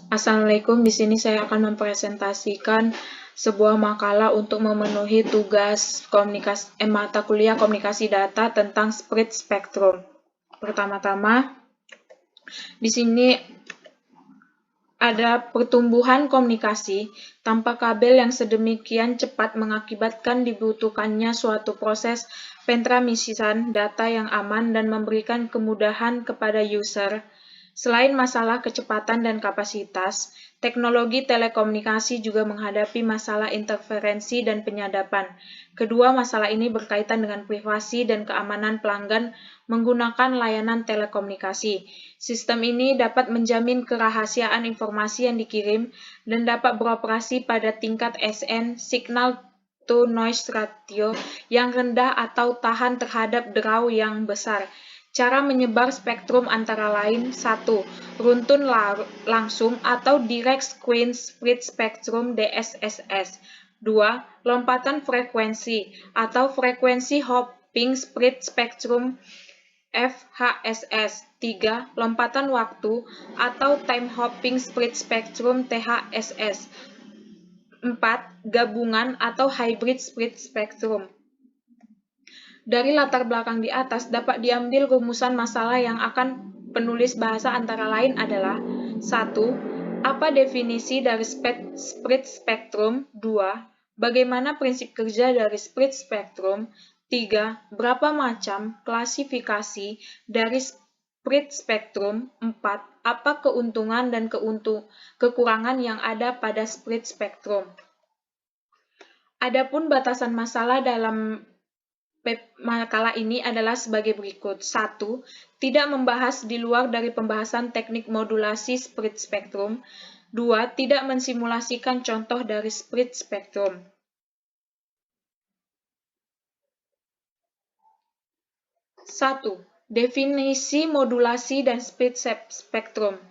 Assalamualaikum, di sini saya akan mempresentasikan sebuah makalah untuk memenuhi tugas mata kuliah komunikasi data tentang spread spectrum. Pertama-tama, di sini ada pertumbuhan komunikasi tanpa kabel yang sedemikian cepat mengakibatkan dibutuhkannya suatu proses pentransmisian data yang aman dan memberikan kemudahan kepada user. Selain masalah kecepatan dan kapasitas, teknologi telekomunikasi juga menghadapi masalah interferensi dan penyadapan. Kedua masalah ini berkaitan dengan privasi dan keamanan pelanggan menggunakan layanan telekomunikasi. Sistem ini dapat menjamin kerahasiaan informasi yang dikirim dan dapat beroperasi pada tingkat SN, signal to noise ratio, yang rendah atau tahan terhadap derau yang besar. Cara menyebar spektrum antara lain 1. Runtun langsung atau Direct Sequence Spread Spectrum DSSS. 2. Lompatan frekuensi atau Frequency Hopping Spread Spectrum FHSS. 3. Lompatan waktu atau Time Hopping Spread Spectrum THSS. 4. Gabungan atau Hybrid Spread Spectrum. Dari latar belakang di atas dapat diambil rumusan masalah yang akan penulis bahasa antara lain adalah 1. Apa definisi dari spread spectrum? 2. Bagaimana prinsip kerja dari spread spectrum? 3. Berapa macam klasifikasi dari spread spectrum? 4. Apa keuntungan dan kekurangan yang ada pada spread spectrum? Adapun batasan masalah dalam makalah ini adalah sebagai berikut. 1. Tidak membahas di luar dari pembahasan teknik modulasi spread spectrum. 2. Tidak mensimulasikan contoh dari spread spectrum. 1. Definisi modulasi dan spread spectrum.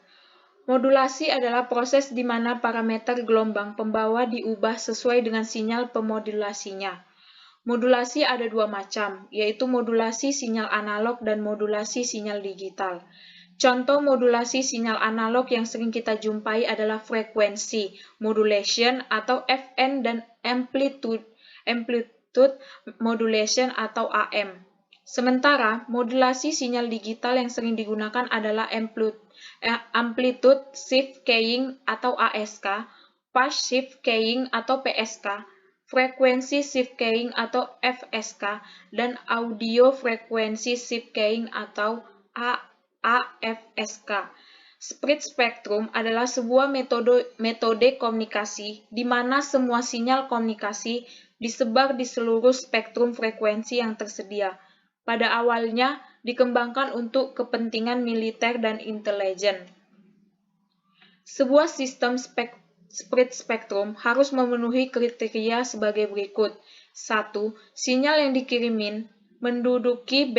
Modulasi adalah proses di mana parameter gelombang pembawa diubah sesuai dengan sinyal pemodulasinya. Modulasi ada dua macam, yaitu modulasi sinyal analog dan modulasi sinyal digital. Contoh modulasi sinyal analog yang sering kita jumpai adalah frekuensi modulation atau FN dan amplitude modulation atau AM. Sementara modulasi sinyal digital yang sering digunakan adalah amplitude shift keying atau ASK, phase shift keying atau PSK, frekuensi shift keying atau FSK, dan audio frequency shift keying atau AFSK. Spread spectrum adalah sebuah metode komunikasi di mana semua sinyal komunikasi disebar di seluruh spektrum frekuensi yang tersedia. Pada awalnya dikembangkan untuk kepentingan militer dan intelijen. Sebuah sistem spread spectrum harus memenuhi kriteria sebagai berikut. 1. Sinyal yang dikirimin menduduki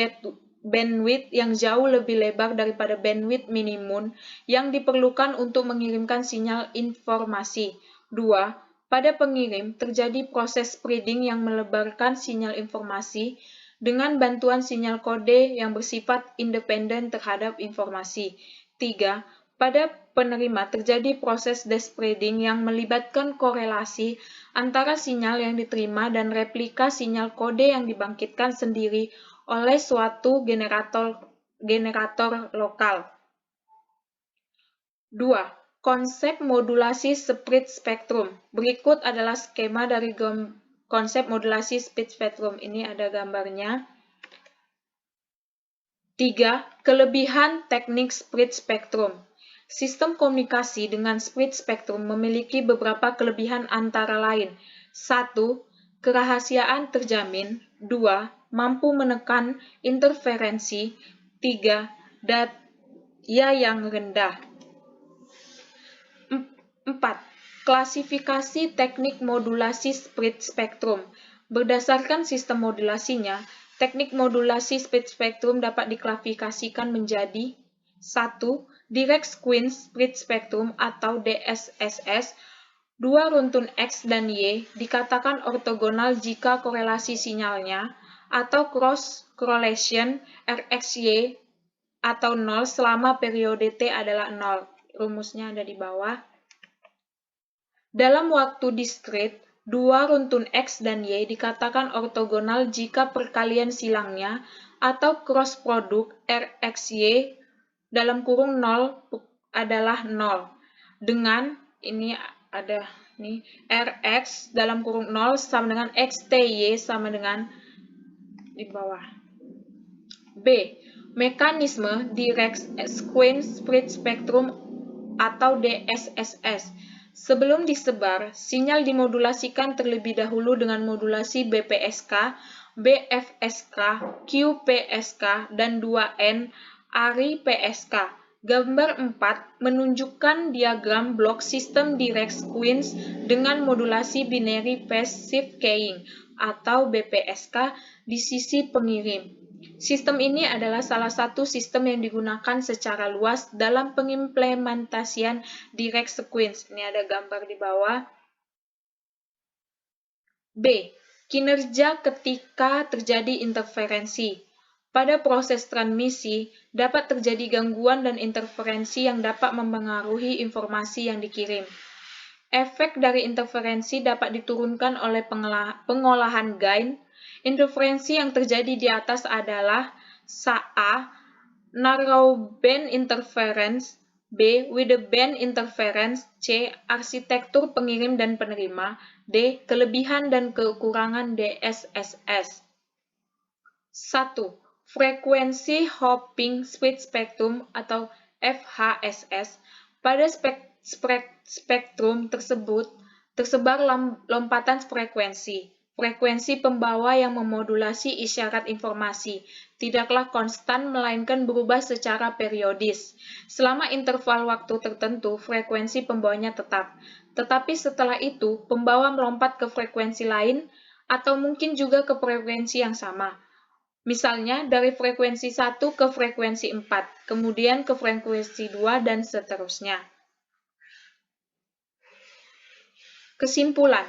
bandwidth yang jauh lebih lebar daripada bandwidth minimum yang diperlukan untuk mengirimkan sinyal informasi. 2. Pada pengirim, terjadi proses spreading yang melebarkan sinyal informasi dengan bantuan sinyal kode yang bersifat independen terhadap informasi. 3. Pada penerima terjadi proses despreading yang melibatkan korelasi antara sinyal yang diterima dan replika sinyal kode yang dibangkitkan sendiri oleh suatu generator lokal. 2. Konsep modulasi spread spectrum. Berikut adalah skema dari konsep modulasi spread spectrum. Ini ada gambarnya. 3. Kelebihan teknik spread spectrum. Sistem komunikasi dengan spread spectrum memiliki beberapa kelebihan antara lain. 1. Kerahasiaan terjamin. 2. Mampu menekan interferensi. 3. Daya yang rendah. 4. Klasifikasi teknik modulasi spread spectrum. Berdasarkan sistem modulasinya, teknik modulasi spread spectrum dapat diklasifikasikan menjadi 1. Direct Sequence Spread Spectrum atau DSSS. 2. Runtun X dan Y dikatakan ortogonal jika korelasi sinyalnya atau cross correlation RXY atau 0 selama periode T adalah 0. rumusnya ada di bawah. Dalam waktu diskrit, dua runtun X dan Y dikatakan ortogonal jika perkalian silangnya atau cross produk RXY dalam kurung 0 adalah 0. Dengan, ini ada nih, Rx dalam kurung 0 sama dengan XTY sama dengan di bawah. B. Mekanisme direct sequence spread spectrum atau DSSS. Sebelum disebar, sinyal dimodulasikan terlebih dahulu dengan modulasi BPSK, BFSK, QPSK, dan 2N ARI PSK. Gambar 4 menunjukkan diagram blok sistem direct sequence dengan modulasi binary phase shift keying atau BPSK di sisi pengirim. Sistem ini adalah salah satu sistem yang digunakan secara luas dalam pengimplementasian direct sequence. Ini ada gambar di bawah. B. Kinerja ketika terjadi interferensi. Pada proses transmisi, dapat terjadi gangguan dan interferensi yang dapat mempengaruhi informasi yang dikirim. Efek dari interferensi dapat diturunkan oleh pengolahan gain. Interferensi yang terjadi di atas adalah A. Narrow-band interference, B. Wideband interference, C. Arsitektur pengirim dan penerima, D. Kelebihan dan kekurangan DSSS. 1. Frekuensi hopping split spectrum atau FHSS. Pada spektrum tersebut tersebar lompatan frekuensi. Frekuensi pembawa yang memodulasi isyarat informasi tidaklah konstan melainkan berubah secara periodis. Selama interval waktu tertentu, frekuensi pembawanya tetap. Tetapi setelah itu, pembawa melompat ke frekuensi lain atau mungkin juga ke frekuensi yang sama. Misalnya dari frekuensi 1 ke frekuensi 4, kemudian ke frekuensi 2 dan seterusnya. Kesimpulan,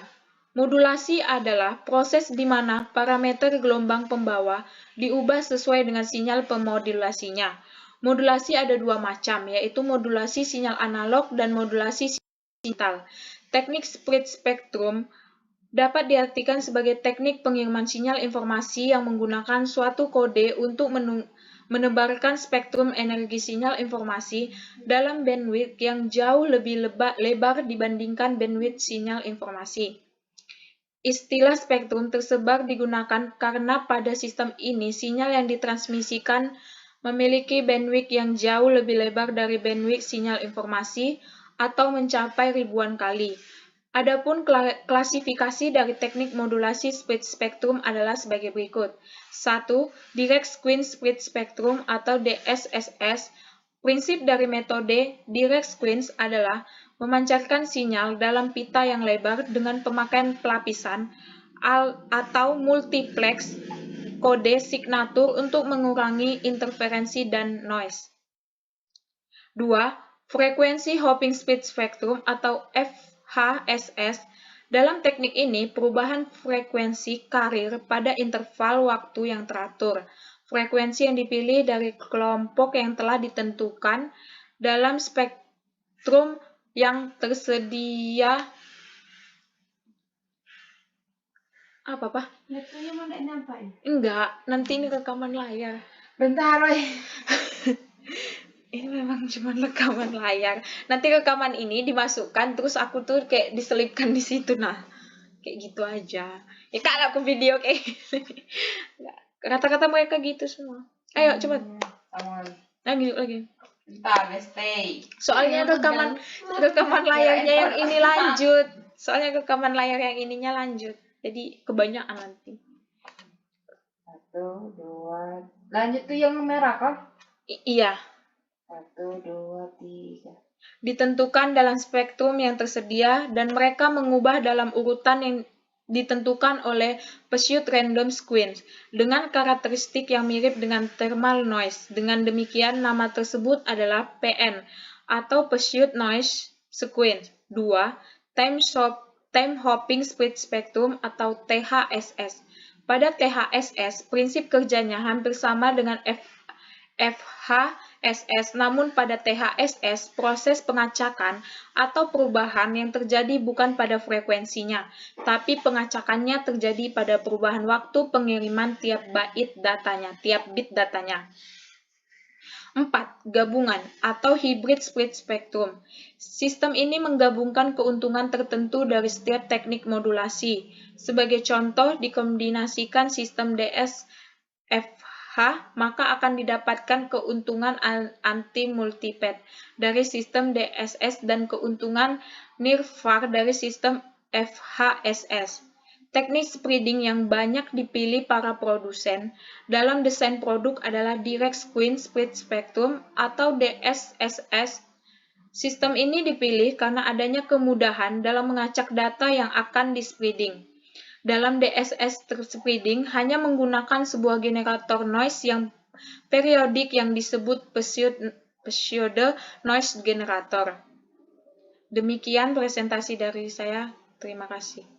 modulasi adalah proses di mana parameter gelombang pembawa diubah sesuai dengan sinyal pemodulasinya. Modulasi ada dua macam, yaitu modulasi sinyal analog dan modulasi sinyal digital. Teknik split spectrum dapat diartikan sebagai teknik pengiriman sinyal informasi yang menggunakan suatu kode untuk menebarkan spektrum energi sinyal informasi dalam bandwidth yang jauh lebih lebar dibandingkan bandwidth sinyal informasi. Istilah spektrum tersebar digunakan karena pada sistem ini sinyal yang ditransmisikan memiliki bandwidth yang jauh lebih lebar dari bandwidth sinyal informasi atau mencapai ribuan kali. Adapun klasifikasi dari teknik modulasi split spectrum adalah sebagai berikut. 1. Direct sequence split spectrum atau DSSS. Prinsip dari metode direct sequence adalah memancarkan sinyal dalam pita yang lebar dengan pemakaian pelapisan atau multiplex kode signatur untuk mengurangi interferensi dan noise. 2. Frekuensi hopping split spectrum atau FHSS. Dalam teknik ini, perubahan frekuensi karir pada interval waktu yang teratur. Frekuensi yang dipilih dari kelompok yang telah ditentukan dalam spektrum yang tersedia. Apa, Pak? Enggak, nanti ini rekaman layar. Bentar, woy. Ini memang cuma rekaman layar. Nanti rekaman ini dimasukkan, terus aku tuh kayak diselipkan di situ, nah. Kayak gitu aja. Ya kan aku video kayak gitu. Kata-kata mereka gitu semua. Ayo, cepat. Lagi. Bentar, stay. Soalnya rekaman layarnya yang ini lanjut. Soalnya rekaman layar yang ininya lanjut. Jadi kebanyakan nanti. 1, 2. Lanjut tuh yang merah kan? Iya. 1, 2, 3. Ditentukan dalam spektrum yang tersedia dan mereka mengubah dalam urutan yang ditentukan oleh pursuit random sequence dengan karakteristik yang mirip dengan thermal noise. Dengan demikian, nama tersebut adalah PN atau pursuit noise sequence. 2. Time hopping split spectrum atau THSS. Pada THSS, prinsip kerjanya hampir sama dengan FHSS. Namun pada THSS, proses pengacakan atau perubahan yang terjadi bukan pada frekuensinya, tapi pengacakannya terjadi pada perubahan waktu pengiriman tiap bit datanya. 4. Gabungan atau hybrid split spectrum. Sistem ini menggabungkan keuntungan tertentu dari setiap teknik modulasi. Sebagai contoh, dikombinasikan sistem DSFH, maka akan didapatkan keuntungan anti-multiplet dari sistem DSS dan keuntungan near-far dari sistem FHSS. Teknik spreading yang banyak dipilih para produsen dalam desain produk adalah Direct Screen Split Spectrum atau DSSS. Sistem ini dipilih karena adanya kemudahan dalam mengacak data yang akan di-spreading. Dalam DSS spreading hanya menggunakan sebuah generator noise yang periodik yang disebut pseudo noise generator. Demikian presentasi dari saya. Terima kasih.